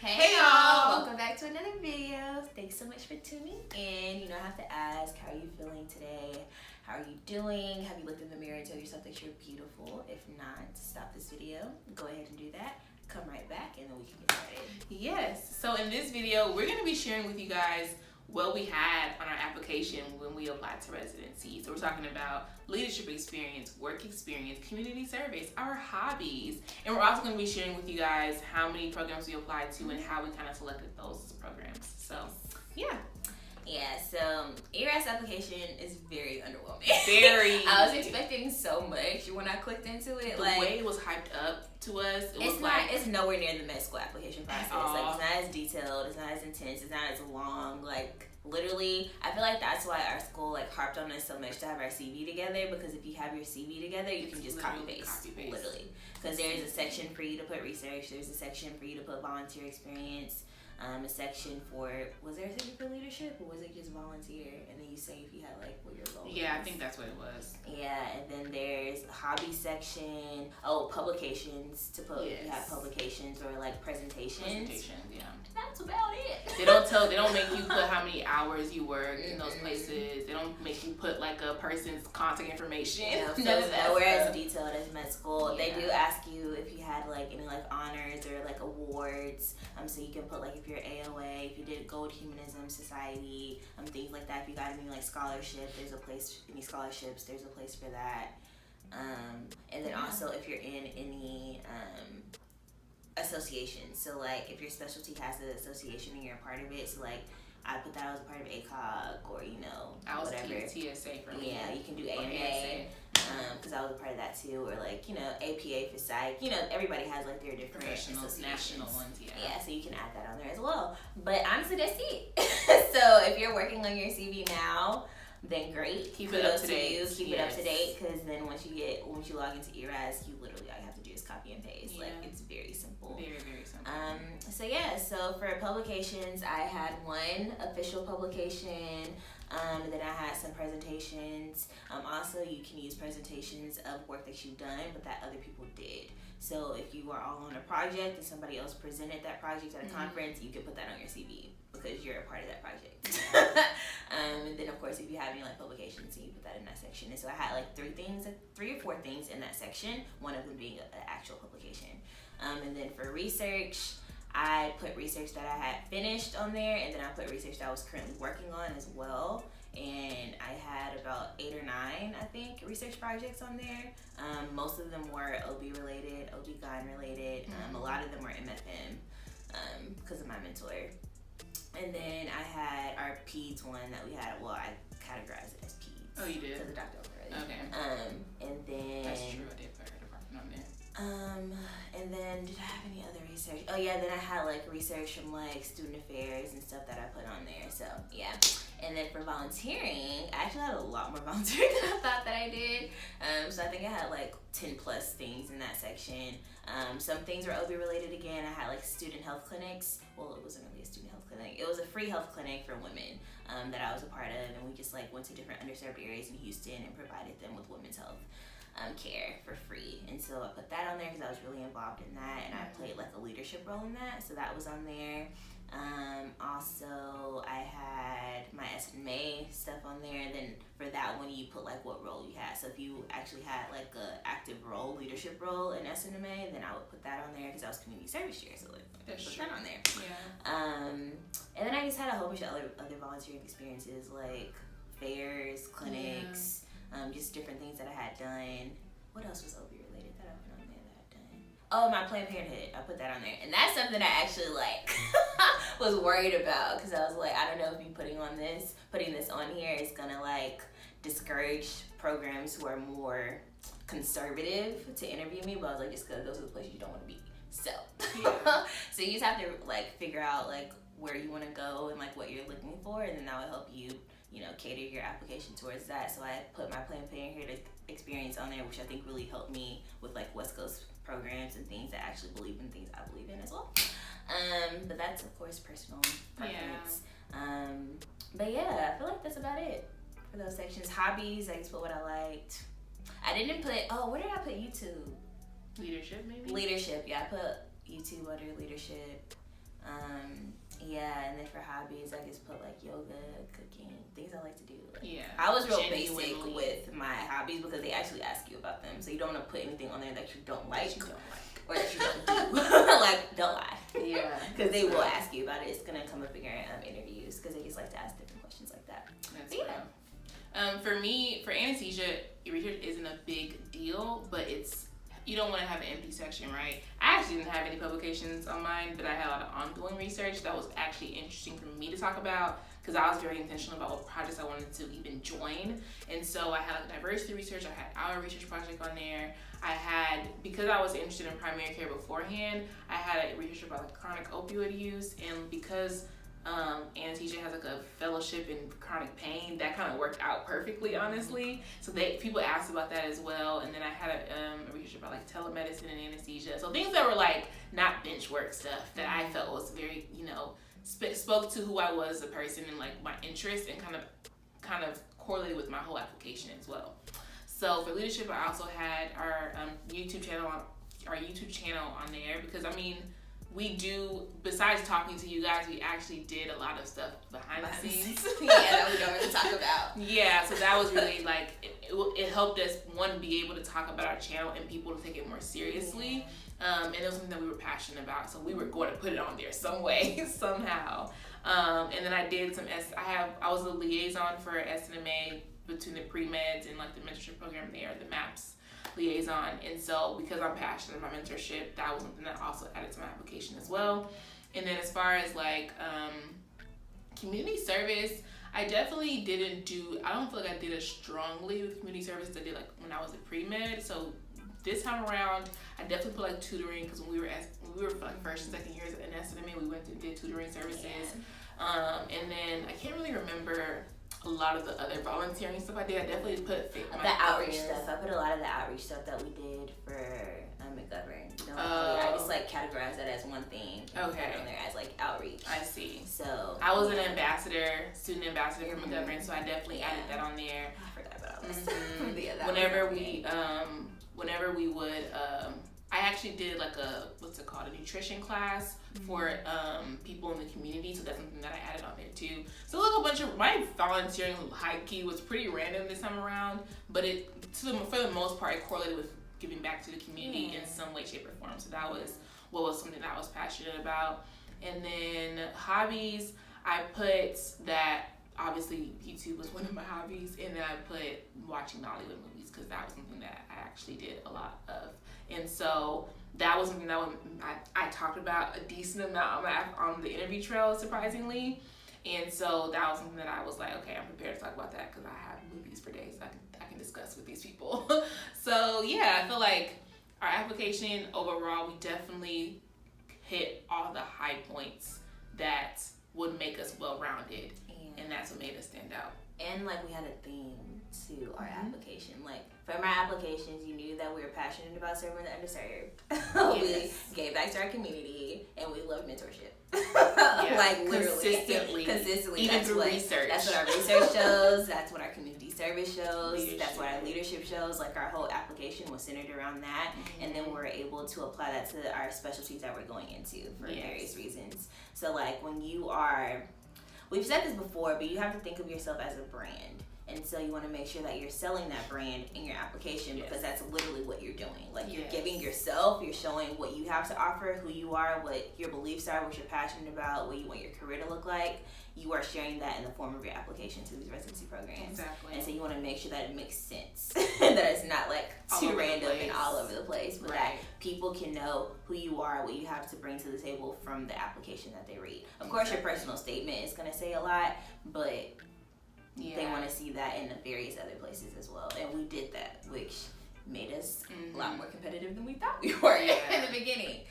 Hey y'all! Welcome back to another video. Thanks so much for tuning in. You know, I have to ask, how are you feeling today? How are you doing? Have you looked in the mirror and told yourself that you're beautiful? If not, stop this video. Go ahead and do that. Come right back and then we can get started. Yes. So in this video, we're going to be sharing with you guys what we had on our application when we applied to residency. So we're talking about leadership experience, work experience, community service, our hobbies. And we're also going to be sharing with you guys how many programs we applied to and how we kind of selected those programs. So, yeah. Yeah, so ERAS application is very underwhelming. Very. I was expecting so much when I clicked into it. The way it was hyped up to us, it's nowhere near the med school application process. Like, it's not as detailed, it's not as intense, it's not as long. Like, literally, I feel like that's why our school like harped on us so much to have our CV together, because if you have your CV together, you can just copy paste. Literally. Because there's a section for you to put research, there's a section for you to put volunteer experience, a section for, was there a section for leadership, or was it just volunteer? And then you say if you had like what your role is. Yeah, I think that's what it was. Yeah, and then there's a hobby section. Publications to put if you have publications or like presentations. Yeah. That's about it. They don't make you put how many hours you work in those places. They don't make you put like a person's contact information. Yeah, so it's nowhere as detailed as med school. Yeah. They do ask you if you had like any like honors or like awards. So you can put like if you're AOA, if you did Gold Humanism Society, things like that. If you got any like scholarship, there's a place. Any scholarships, there's a place for that. And then also if you're in any associations, so like if your specialty has an association and you're a part of it, so like I put that as a part of ACOG or I was whatever. TSA for me. Yeah, you can do AMA because I was a part of that too, or like APA for psych. Everybody has like their different associations. National ones. Yeah, so you can add that on there as well. But honestly, that's it. So if you're working on your CV now, then great. Keep it up to date. Keep it up to date, because then once you log into ERAS, you literally all you have to do is copy and paste. Yeah. Like, it's very simple. Very, very simple. So for publications, I had one official publication. And then I had some presentations. Also, you can use presentations of work that you've done, but that other people did. So if you are all on a project and somebody else presented that project at a conference, you can put that on your CV because you're a part of that project. And then of course, if you have any like publications, you put that in that section. And so I had like three or four things in that section, one of them being an actual publication. And then for research, I put research that I had finished on there, and then I put research that I was currently working on as well. And I had about 8 or 9, I think, research projects on there. Most of them were OB related, OB-GYN related. A lot of them were MFM because of my mentor. And then I had our PEDS one that we had. Well, I categorized it as PEDS. Oh, you did? Because the doctor overrated. Okay. And then... That's true, I did put her department on there. And then did I have any other research? Oh yeah, then I had like research from like student affairs and stuff that I put on there. So yeah. And then for volunteering, I actually had a lot more volunteering than I thought that I did. So I think I had like 10 plus things in that section. Some things were OB related again. I had like student health clinics. Well, it wasn't really a student health clinic. It was a free health clinic for women that I was a part of, and we just like went to different underserved areas in Houston and provided them with women's health care for free. And so I put that on there because I was really involved in that, and I played like a leadership role in that, so that was on there. Also I had my SMA stuff on there, and then for that one you put like what role you had. So if you actually had like a active role, leadership role in SMA, then I would put that on there because I was community service chair, so like put that on there. Yeah. And then I just had a whole bunch of other volunteering experiences like fairs, clinics, just different things that I had done. What else was OB related that I put on there that I've done? Oh, my Planned Parenthood. I put that on there. And that's something I actually like was worried about, because I was like, I don't know if me putting this on here is gonna like discourage programs who are more conservative to interview me, but I was like, just because those are the places you don't want to be. So so you just have to like figure out like where you want to go and like what you're looking for, and then that will help you cater your application towards that. So I put my Planned Parenthood experience on there, which I think really helped me with like West Coast programs and things that actually believe in things I believe in as well. But that's of course personal preference. Yeah. But yeah, I feel like that's about it for those sections. Hobbies, I just put what I liked. I didn't put, where did I put YouTube? Leadership, maybe? Leadership, yeah. I put YouTube under leadership. Yeah, and then for hobbies, I just put like yoga, cooking, things I like to do. Yeah. I was real basic with my hobbies because they actually ask you about them, so you don't want to put anything on there that you don't like, or that you don't do. Like, don't lie. Yeah. Because they will ask you about it. It's gonna come up in your interviews because they just like to ask different questions like that. That's right. For me, for anesthesia, research isn't a big deal, but you don't want to have an empty section, right? I actually didn't have any publications on mine, but I had a lot of ongoing research that was actually interesting for me to talk about because I was very intentional about what projects I wanted to even join. And so I had like diversity research, I had our research project on there. I had, because I was interested in primary care beforehand, I had a research about like chronic opioid use, and because anesthesia has like a fellowship in chronic pain, that kind of worked out perfectly, honestly. So people asked about that as well. And then I had a research about like telemedicine and anesthesia, so things that were like not bench work stuff that I felt was very, spoke to who I was as a person and like my interests, and kind of correlated with my whole application as well. So for leadership, I also had our YouTube channel on there because we do, besides talking to you guys, we actually did a lot of stuff behind the scenes. Yeah, that we don't really talk about. Yeah, so that was really like, it helped us, one, be able to talk about our channel and people to take it more seriously. And it was something that we were passionate about, so we were going to put it on there some way, somehow. And then I did I was a liaison for SNMA between the pre-meds and like the mentorship program there, the MAPS liaison. And so because I'm passionate about mentorship, that was something that also added to my application as well. And then as far as like community service, I definitely I don't feel like I did as strongly with community service as I did like when I was a pre-med. So this time around, I definitely put like tutoring, because when we were like first and second years in SNMA, we went and did tutoring services. Yeah. And then I can't really remember a lot of the other volunteering stuff I did. I definitely put the outreach stuff. I put a lot of the outreach stuff that we did for McGovern. I just like categorize that as one thing. And put it on there as like outreach. I see. So I was an student ambassador for McGovern, so I definitely added that on there. I forgot about all this. Whenever we would, I actually did like a nutrition class for people in the community, so that's something that I added on there too. So like a bunch of my volunteering high key was pretty random this time around, but for the most part, it correlated with giving back to the community in some way, shape, or form. So that was something that I was passionate about. And then hobbies, I put that obviously YouTube was one of my hobbies, and then I put watching Nollywood movies because that was something that I actually did a lot of. And so that was something that I talked about a decent amount on the interview trail, surprisingly. And so that was something that I was like, okay, I'm prepared to talk about that because I have movies for days I can discuss with these people. So yeah, I feel like our application overall, we definitely hit all the high points that would make us well-rounded, and that's what made us stand out. And like we had a theme to our application. Like from our applications, you knew that we were passionate about serving the underserved. We gave back to our community, and we love mentorship. Like literally, consistently. Even through research. That's what our research shows. That's what our community service shows. That's what our leadership shows. Like our whole application was centered around that, and then we're able to apply that to our specialties that we're going into for various reasons. So like when you are, we've said this before, but you have to think of yourself as a brand. And so you want to make sure that you're selling that brand in your application, because that's literally what you're doing. Like you're giving yourself, you're showing what you have to offer, who you are, what your beliefs are, what you're passionate about, what you want your career to look like. You are sharing that in the form of your application to these residency programs. Exactly. And so you want to make sure that it makes sense, that it's not like too random and all over the place, but that people can know who you are, what you have to bring to the table from the application that they read. Of course, your personal statement is going to say a lot, but they want to see that in the various other places as well. And we did that, which made us a lot more competitive than we thought we were in the beginning.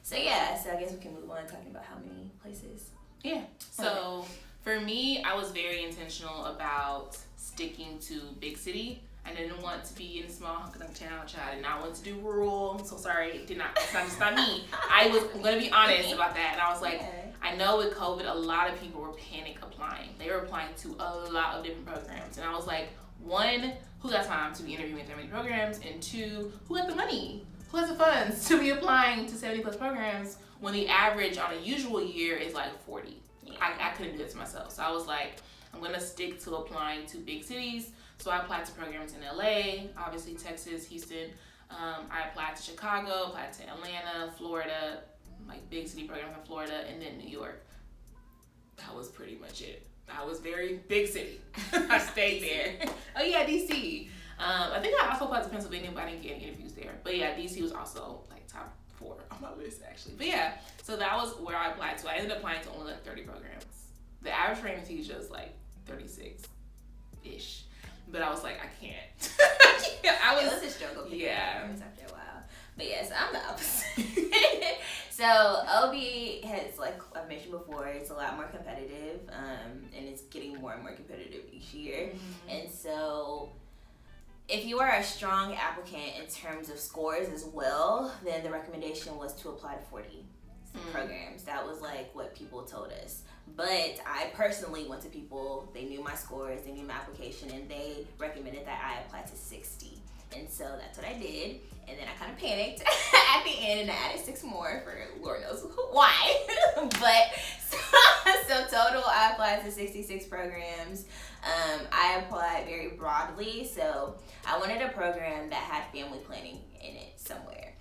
So I guess we can move on talking about how many places. Yeah. So for me, I was very intentional about sticking to big city. I didn't want to be in a small town. I did not want to do rural. I'm so sorry. It's not me. I was going to be honest about that. And I was like, I know with COVID, a lot of people were panic applying. They were applying to a lot of different programs. And I was like, one, who got time to be interviewing that many programs? And two, who had the money? Who has the funds to be applying to 70 plus programs when the average on a usual year is like 40. Yeah. I couldn't do it to myself. So I was like, I'm going to stick to applying to big cities. So I applied to programs in LA, obviously Texas, Houston. I applied to Chicago, applied to Atlanta, Florida, like big city programs in Florida, and then New York. That was pretty much it. I was very big city. I stayed there. Oh yeah, DC. I think I also applied to Pennsylvania, but I didn't get any interviews there. But yeah, DC was also like top 4 on my list actually. But yeah, so that was where I applied to. I ended up applying to only like 30 programs. The average for anesthesia is like 36-ish. But I was like, I can't. It was a struggle. Yeah. After a while. But yes, I'm the opposite. So OB has, like I mentioned before, it's a lot more competitive, and it's getting more and more competitive each year. Mm-hmm. And so if you are a strong applicant in terms of scores as well, then the recommendation was to apply to 40 programs. That was like what people told us. But I personally went to people, they knew my scores, they knew my application, and they recommended that I apply to 60. And so that's what I did. And then I kind of panicked at the end, and I added 6 more for Lord knows why. But so total, I applied to 66 programs. I applied very broadly. So I wanted a program that had family planning in it somewhere.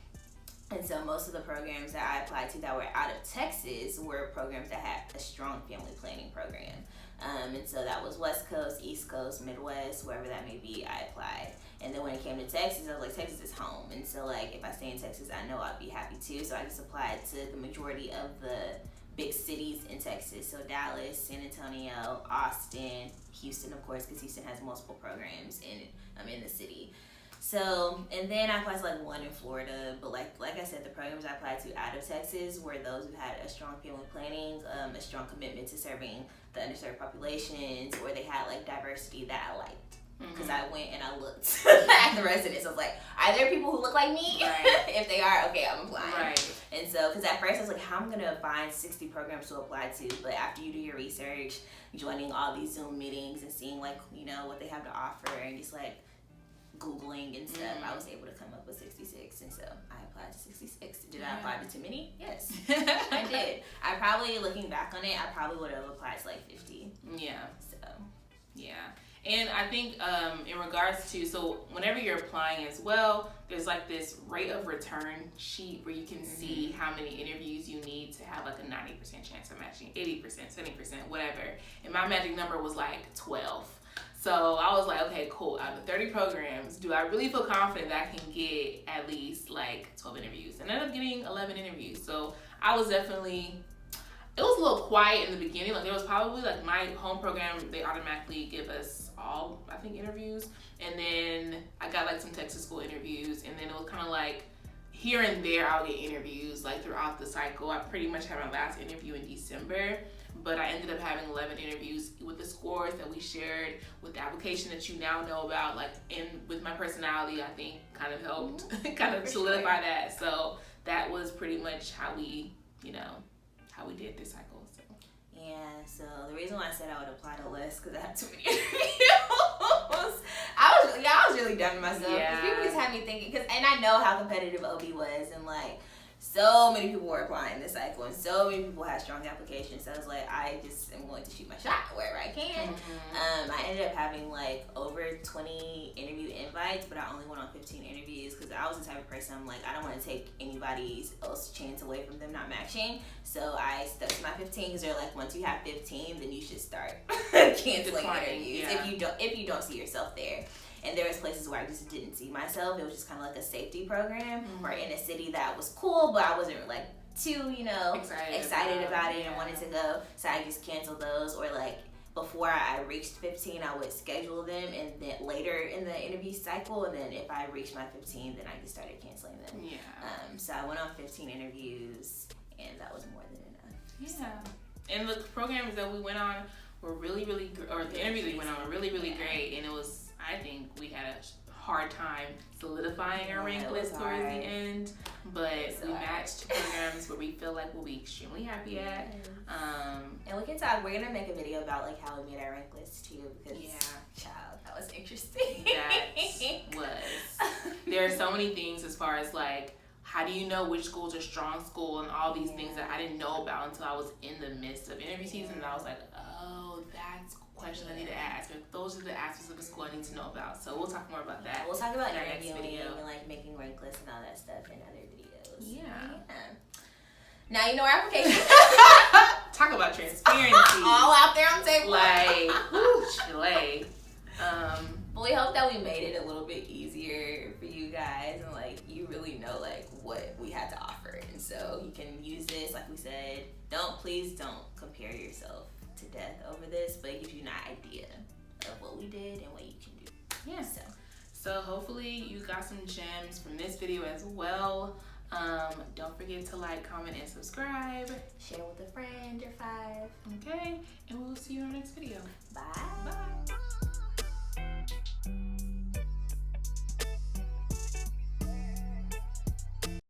And so most of the programs that I applied to that were out of Texas were programs that had a strong family planning program. And so that was West Coast, East Coast, Midwest, wherever that may be, I applied. And then when it came to Texas, I was like, Texas is home. And so like, if I stay in Texas, I know I'd be happy too. So I just applied to the majority of the big cities in Texas. So Dallas, San Antonio, Austin, Houston, of course, because Houston has multiple programs in the city. So, and then I applied to like 1 in Florida, but like I said, the programs I applied to out of Texas were those who had a strong family planning, a strong commitment to serving the underserved populations, or they had like diversity that I liked. Because I went and I looked at the residents. I was like, are there people who look like me? Right. If they are, okay, I'm applying. Right. And so, because at first I was like, how am I going to find 60 programs to apply to? But after you do your research, joining all these Zoom meetings and seeing like, you know, what they have to offer and just like Googling and stuff, I was able to come up with 66. And so I applied to 66. Did I apply to too many? Yes, I did. I probably, looking back on it, I probably would have applied to like 50. Yeah. So. Yeah. And I think in regards to, so whenever you're applying as well, there's like this rate of return sheet where you can see how many interviews you need to have like a 90% chance of matching, 80%, 70%, whatever. And my magic number was like 12. So I was like, okay, cool. Out of 30 programs, do I really feel confident that I can get at least like 12 interviews? And I ended up getting 11 interviews. So I was definitely... It was a little quiet in the beginning. Like, it was probably like my home program, they automatically give us all, I think, interviews. And then I got like some Texas school interviews. And then it was kind of like here and there I'll get interviews like throughout the cycle. I pretty much had my last interview in December. But I ended up having 11 interviews with the scores that we shared, with the application that you now know about, like, and with my personality, I think kind of helped kind of solidify that. So that was pretty much how we, how we did this cycle. So yeah, so the reason why I said I would apply to less because I had too many interviews. I was really done with myself. Yeah. People just had me thinking, and I know how competitive OB was, and like so many people were applying this cycle, and so many people had strong applications. So I was like, I just am going to shoot my shot wherever I can. I ended up having like over 20 interview invites, but I only went on 15 interviews because I was the type of person, I'm like, I don't want to take anybody else's chance away from them not matching. So I stuck to my 15 because they're like, once you have 15, then you should start canceling interviews if you don't see yourself there. And there was places where I just didn't see myself. It was just kind of like a safety program, or in a city that was cool, but I wasn't like too, excited about it and wanted to go. So I just canceled those. Or like before I reached 15, I would schedule them, and then later in the interview cycle, and then if I reached my 15, then I just started canceling them. Yeah. So I went on 15 interviews, and that was more than enough. Yeah. And the programs that we went on were really, really, or the interviews we went on were really, really great, and it was. I think we had a hard time solidifying our rank list towards the end, but we matched programs where we feel like we'll be extremely happy at. And we can talk. We're gonna make a video about like how we made our rank list too, because child, that was interesting. That was. There are so many things as far as like how do you know which school's a strong school, and all these things that I didn't know about until I was in the midst of interview season. And I was like, oh, that's questions I need to ask. But those are the aspects of the school I need to know about. So we'll talk more about that. We'll talk about in our next interviewing and like making rank lists and all that stuff in other videos. Yeah. Now you know our application. Talk about transparency. All out there on the table. Like, whoo, Chile. But we hope that we made it a little bit easier for you guys, and like you really know like what we had to offer, and so you can use this. Like we said, please don't compare yourself to death over this, but it gives you an idea of what we did and what you can do. Yeah. So hopefully you got some gems from this video as well. Don't forget to like, comment, and subscribe. Share with a friend or 5. Okay, and we'll see you in our next video.